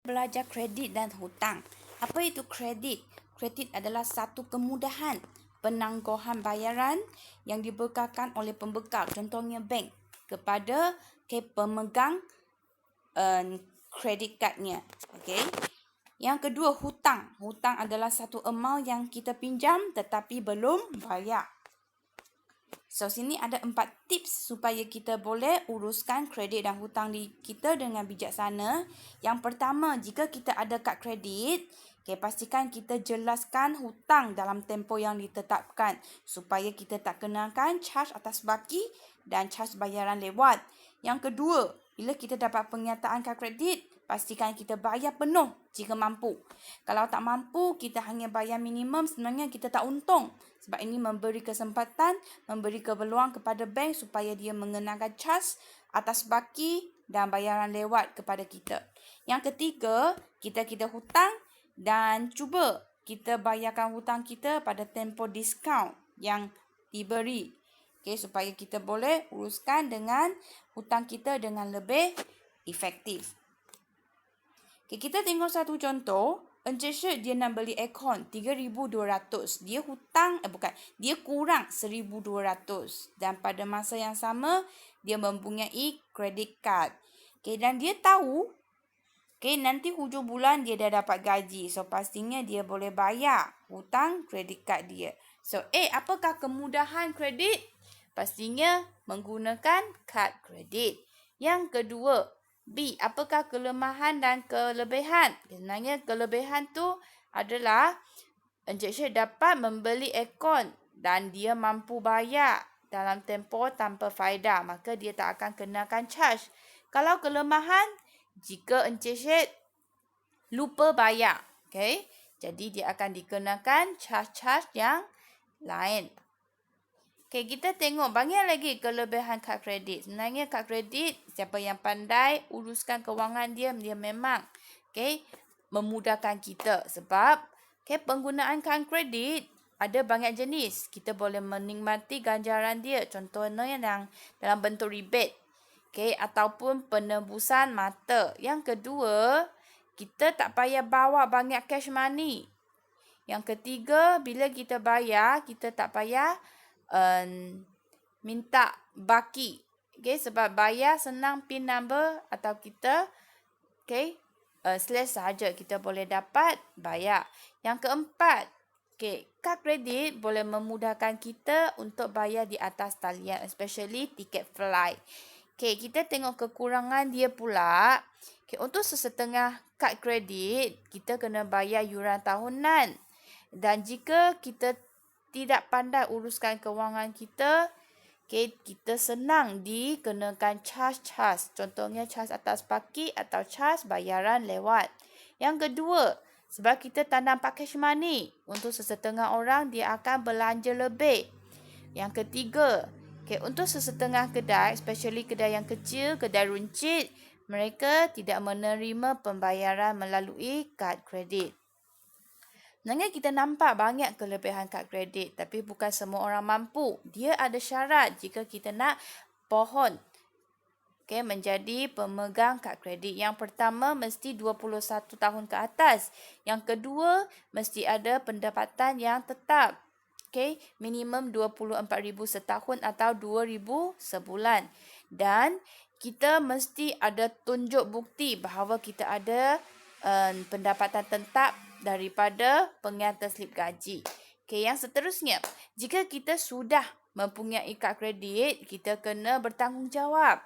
belajar kredit dan hutang. Apa itu kredit? Kredit adalah satu kemudahan penangguhan bayaran yang dibekalkan oleh pembekal, contohnya bank, kepada pemegang kredit cardnya. Okay. Yang kedua, hutang. Hutang adalah satu amount yang kita pinjam tetapi belum bayar. So, sini ada 4 tips supaya kita boleh uruskan kredit dan hutang kita dengan bijaksana. Yang pertama, jika kita ada kad kredit, pastikan kita jelaskan hutang dalam tempoh yang ditetapkan supaya kita tak kenakan charge atas baki dan charge bayaran lewat. Yang kedua, bila kita dapat penyataan kad kredit, pastikan kita bayar penuh jika mampu. Kalau tak mampu, kita hanya bayar minimum, sebenarnya kita tak untung. Sebab ini memberi kesempatan, memberi peluang kepada bank supaya dia mengenakan charge atas baki dan bayaran lewat kepada kita. Yang ketiga, kita hutang dan cuba kita bayarkan hutang kita pada tempoh diskaun yang diberi. Supaya kita boleh uruskan dengan hutang kita dengan lebih efektif. Kita tengok satu contoh. Encik Syed dia nak beli aircon 3,200. Dia hutang, dia kurang 1,200. Dan pada masa yang sama, dia mempunyai credit card. Dan dia tahu, nanti hujung bulan dia dah dapat gaji. So, pastinya dia boleh bayar hutang credit card dia. So, apakah kemudahan kredit? Pastinya menggunakan kad kredit. Yang kedua, B, apakah kelemahan dan kelebihan? Sebenarnya kelebihan tu adalah Encik Syed dapat membeli aircon dan dia mampu bayar dalam tempoh tanpa faedah. Maka dia tak akan kenakan charge. Kalau kelemahan, jika Encik Syed lupa bayar. Jadi dia akan dikenakan charge-charge yang lain. Kita tengok banyak lagi kelebihan kad kredit. Sebenarnya kad kredit, siapa yang pandai uruskan kewangan dia memang memudahkan kita. Sebab penggunaan kad kredit ada banyak jenis. Kita boleh menikmati ganjaran dia. Contohnya yang dalam bentuk rebate. Ataupun penebusan mata. Yang kedua, kita tak payah bawa banyak cash money. Yang ketiga, bila kita bayar, kita tak payah minta baki. Sebab bayar senang PIN number atau kita slash sahaja kita boleh dapat bayar. Yang keempat, kad kredit boleh memudahkan kita untuk bayar di atas talian, especially tiket flight. Kita tengok kekurangan dia pula. Untuk sesetengah kad kredit, kita kena bayar yuran tahunan. Dan jika kita tidak pandai uruskan kewangan kita, kita senang dikenakan charge-charge. Contohnya charge atas baki atau charge bayaran lewat. Yang kedua, sebab kita tak nampak cash money, untuk sesetengah orang dia akan belanja lebih. Yang ketiga, untuk sesetengah kedai, especially kedai yang kecil, kedai runcit, mereka tidak menerima pembayaran melalui kad kredit. Sebenarnya kita nampak banyak kelebihan kad kredit, tapi bukan semua orang mampu. Dia ada syarat jika kita nak pohon menjadi pemegang kad kredit. Yang pertama, mesti 21 tahun ke atas. Yang kedua, mesti ada pendapatan yang tetap. Minimum 24,000 setahun atau 2,000 sebulan. Dan kita mesti ada tunjuk bukti bahawa kita ada pendapatan tetap daripada pengantar slip gaji. Yang seterusnya, jika kita sudah mempunyai kad kredit, kita kena bertanggungjawab.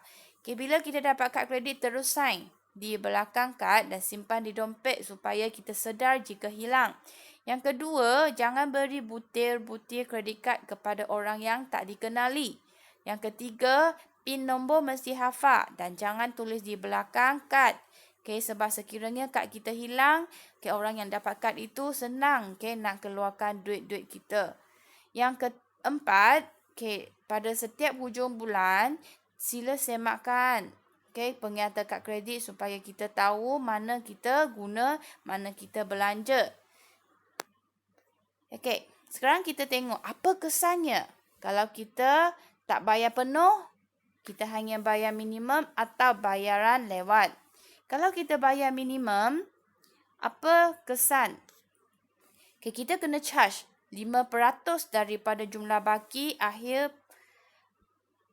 Bila kita dapat kad kredit, terus sign di belakang kad dan simpan di dompet supaya kita sedar jika hilang. Yang kedua, jangan beri butir-butir kredit kad kepada orang yang tak dikenali. Yang ketiga, PIN nombor mesti hafal dan jangan tulis di belakang kad. Sebab sekiranya kad kita hilang, orang yang dapat kad itu senang nak keluarkan duit-duit kita. Yang keempat, pada setiap hujung bulan, sila semakkan pengantar kad kredit supaya kita tahu mana kita guna, mana kita belanja. Sekarang kita tengok apa kesannya kalau kita tak bayar penuh, kita hanya bayar minimum atau bayaran lewat. Kalau kita bayar minimum, Apa kesan? Okay, kita kena charge 5% daripada jumlah baki akhir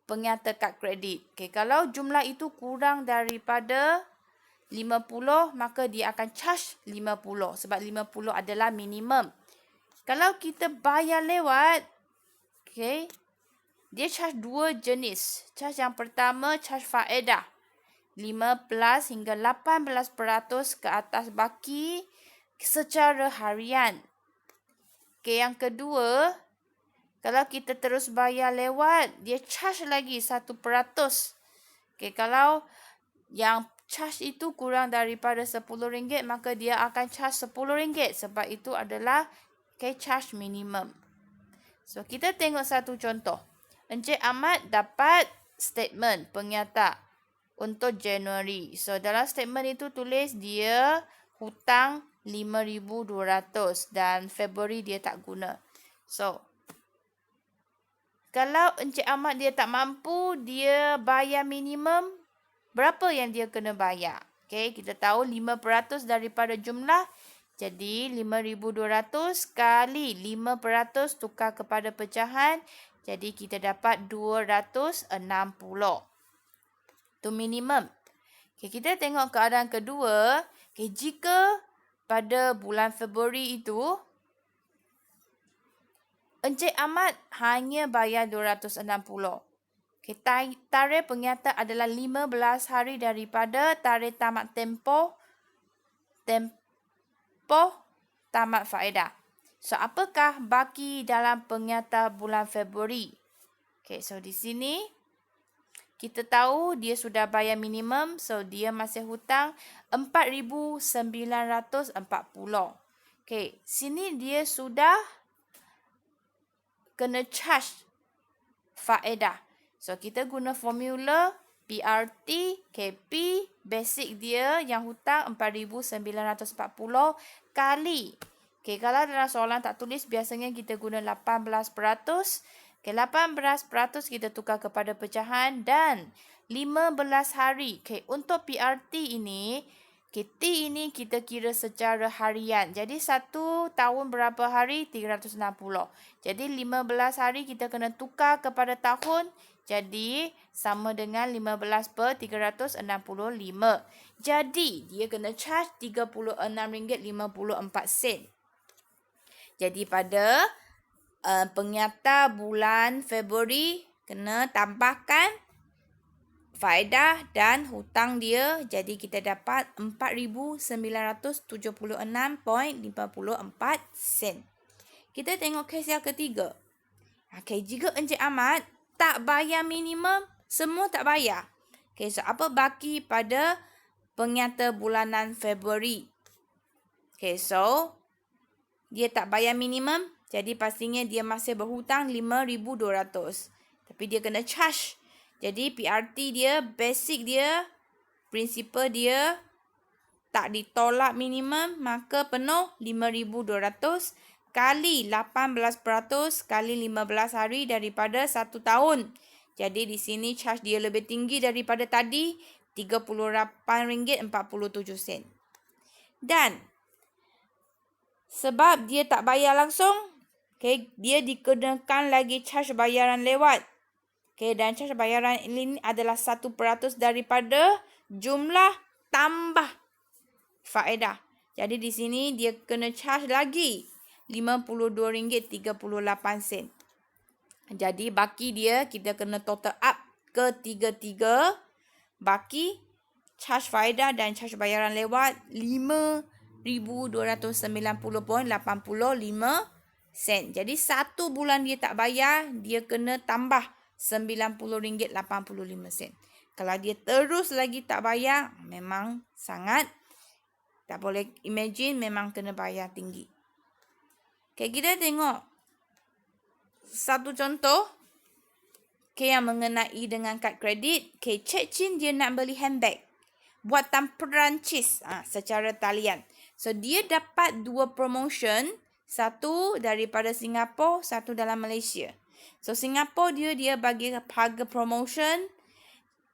pengyata kad kredit. Okay, kalau jumlah itu kurang daripada 50, maka dia akan charge 50 sebab 50 adalah minimum. Kalau kita bayar lewat, okay, dia charge dua jenis. Charge yang pertama, charge faedah. 15 hingga 18% ke atas baki secara harian. Okay, yang kedua, kalau kita terus bayar lewat, dia charge lagi 1%. Okay, kalau yang charge itu kurang daripada RM10, maka dia akan charge RM10 sebab itu adalah charge minimum. So, kita tengok satu contoh. Encik Ahmad dapat statement pengyata untuk Januari. So, dalam statement itu tulis dia hutang RM5,200 dan Februari dia tak guna. So, kalau Encik Ahmad dia tak mampu, dia bayar minimum, berapa yang dia kena bayar? Okay, kita tahu 5% daripada jumlah. Jadi, 5,200 kali 5% tukar kepada pecahan. Jadi, kita dapat 260. Itu minimum. Okay, kita tengok keadaan kedua. Okay, jika pada bulan Februari itu, Encik Ahmad hanya bayar 260. Okay, tarikh pengyata adalah 15 hari daripada tarikh tamat tempoh tamat faedah. So, apakah baki dalam pengyata bulan Februari? Okay, so di sini kita tahu dia sudah bayar minimum. So, dia masih hutang RM4,940. Okay, sini dia sudah kena charge faedah. So, kita guna formula PRT, KP, basic dia yang hutang 4,940 kali. Okay, kalau dalam soalan tak tulis, biasanya kita guna 18%. Okay, 18% kita tukar kepada pecahan dan 15 hari. Okay, untuk PRT ini, T ini kita kira secara harian. Jadi, 1 tahun berapa hari? 360. Jadi, 15 hari kita kena tukar kepada tahun. Jadi, sama dengan 15 per 365. Jadi, dia kena charge RM36.54. Jadi, pada pengyata bulan Februari, kena tambahkan faedah dan hutang dia. Jadi, kita dapat RM4,976.54. Kita tengok kes yang ketiga. Okay, jika Encik Ahmad tak bayar minimum, semua tak bayar. Okay, so apa baki pada pengyata bulanan Februari? Okay, so dia tak bayar minimum, jadi pastinya dia masih berhutang RM5,200. Tapi dia kena charge. Jadi PRT dia, basic dia, prinsipal dia tak ditolak minimum, maka penuh RM5,200 kali 18% kali 15 hari daripada 1 tahun. Jadi di sini charge dia lebih tinggi daripada tadi, RM38.47. Dan sebab dia tak bayar langsung, okay, dia dikenakan lagi charge bayaran lewat. Okay, dan charge bayaran ini adalah 1% daripada jumlah tambah faedah. Jadi di sini dia kena charge lagi RM52.38. Jadi baki dia kita kena total up ke tiga-tiga baki, charge faedah dan charge bayaran lewat RM5,290.85. Jadi 1 bulan dia tak bayar, dia kena tambah RM90.85. Kalau dia terus lagi tak bayar, memang sangat tak boleh imagine, memang kena bayar tinggi. Okay, kita tengok satu contoh yang mengenai dengan kad kredit. Cik Chin dia nak beli handbag buatan Perancis secara talian. So, dia dapat 2 promotion. Satu daripada Singapura, satu dalam Malaysia. So, Singapura dia bagi harga promotion.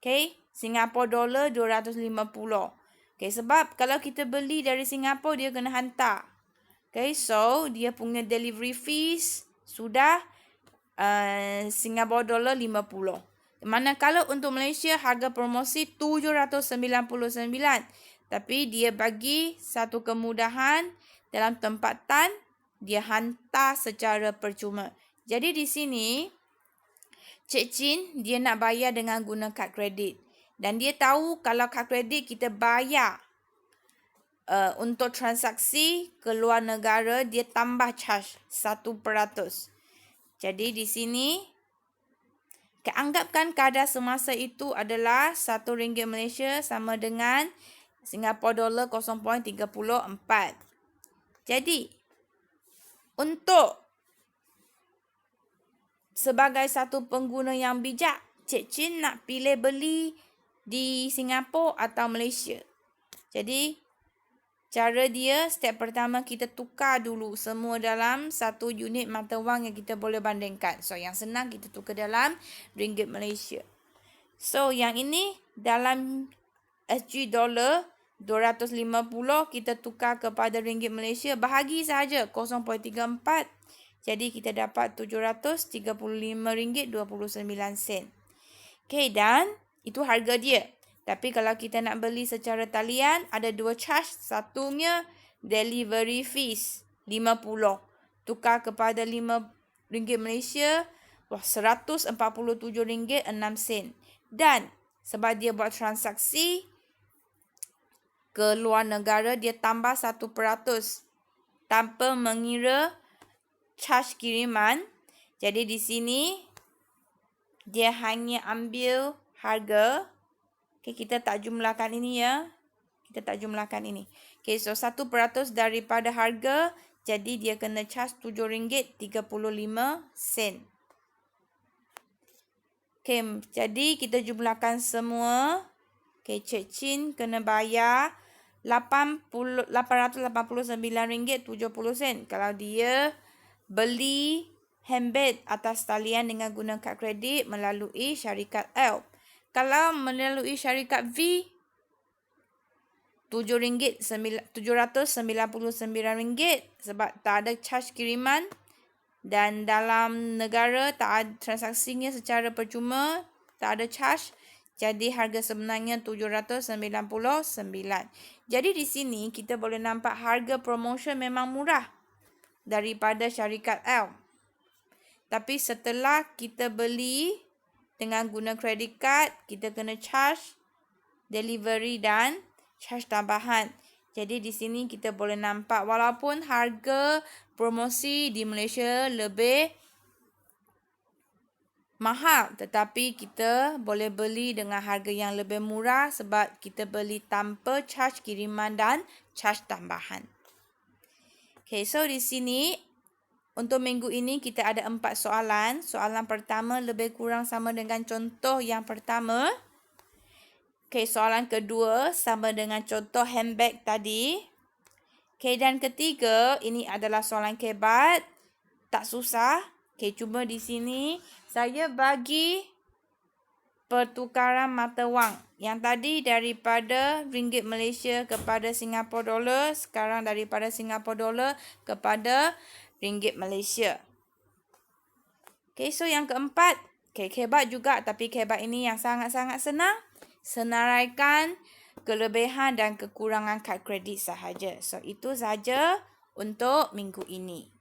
Okay, Singapura dollar 250. Okay, sebab kalau kita beli dari Singapura, dia kena hantar. Okay, so dia punya delivery fees sudah Singapore dollar 50. Manakala untuk Malaysia, harga promosi 799. Tapi dia bagi satu kemudahan dalam tempatan, dia hantar secara percuma. Jadi di sini, Cik Chin dia nak bayar dengan guna kad kredit. Dan dia tahu kalau kad kredit kita bayar untuk transaksi ke luar negara, dia tambah charge 1%. Jadi di sini, anggapkan kadar semasa itu adalah RM1 Malaysia sama dengan Singapore dollar 0.34. Jadi, untuk sebagai satu pengguna yang bijak, Cik Chin nak pilih beli di Singapura atau Malaysia. Jadi, cara dia, step pertama kita tukar dulu semua dalam satu unit mata wang yang kita boleh bandingkan. So, yang senang kita tukar dalam ringgit Malaysia. So, yang ini dalam SG dollar 250 kita tukar kepada ringgit Malaysia. Bahagi sahaja 0.34. Jadi, kita dapat RM735.29. Okay, dan itu harga dia. Tapi kalau kita nak beli secara talian, ada dua charge. Satunya delivery fees, 50. Tukar kepada RM5 Malaysia, RM147.06. Dan sebab dia buat transaksi ke luar negara, dia tambah 1% tanpa mengira charge kiriman. Jadi di sini, dia hanya ambil harga. Okay, kita tak jumlahkan ini ya. Kita tak jumlahkan ini. Okay, so 1% daripada harga. Jadi dia kena charge RM7.35. Okay, jadi kita jumlahkan semua. Okay, Cik Chin kena bayar RM889.70. Kalau dia beli handbag atas talian dengan guna kad kredit melalui syarikat L. Kalau melalui syarikat V, RM799 sebab tak ada charge kiriman. Dan dalam negara tak ada transaksinya secara percuma, tak ada charge. Jadi harga sebenarnya RM799. Jadi di sini kita boleh nampak harga promotion memang murah daripada syarikat L. Tapi setelah kita beli dengan guna credit card, kita kena charge delivery dan charge tambahan. Jadi di sini kita boleh nampak walaupun harga promosi di Malaysia lebih mahal, tetapi kita boleh beli dengan harga yang lebih murah sebab kita beli tanpa charge kiriman dan charge tambahan. Okay, so di sini untuk minggu ini kita ada 4 soalan. Soalan pertama lebih kurang sama dengan contoh yang pertama. Okay, soalan kedua sama dengan contoh handbag tadi. Okay, dan ketiga ini adalah soalan kebat. Tak susah. Okay, cuma di sini saya bagi pertukaran mata wang. Yang tadi daripada ringgit Malaysia kepada Singapore dollar. Sekarang daripada Singapore dollar kepada ringgit Malaysia. Okay, so yang keempat. Okay, kebat juga. Tapi kebat ini yang sangat-sangat senang. Senaraikan kelebihan dan kekurangan kad kredit sahaja. So, itu sahaja untuk minggu ini.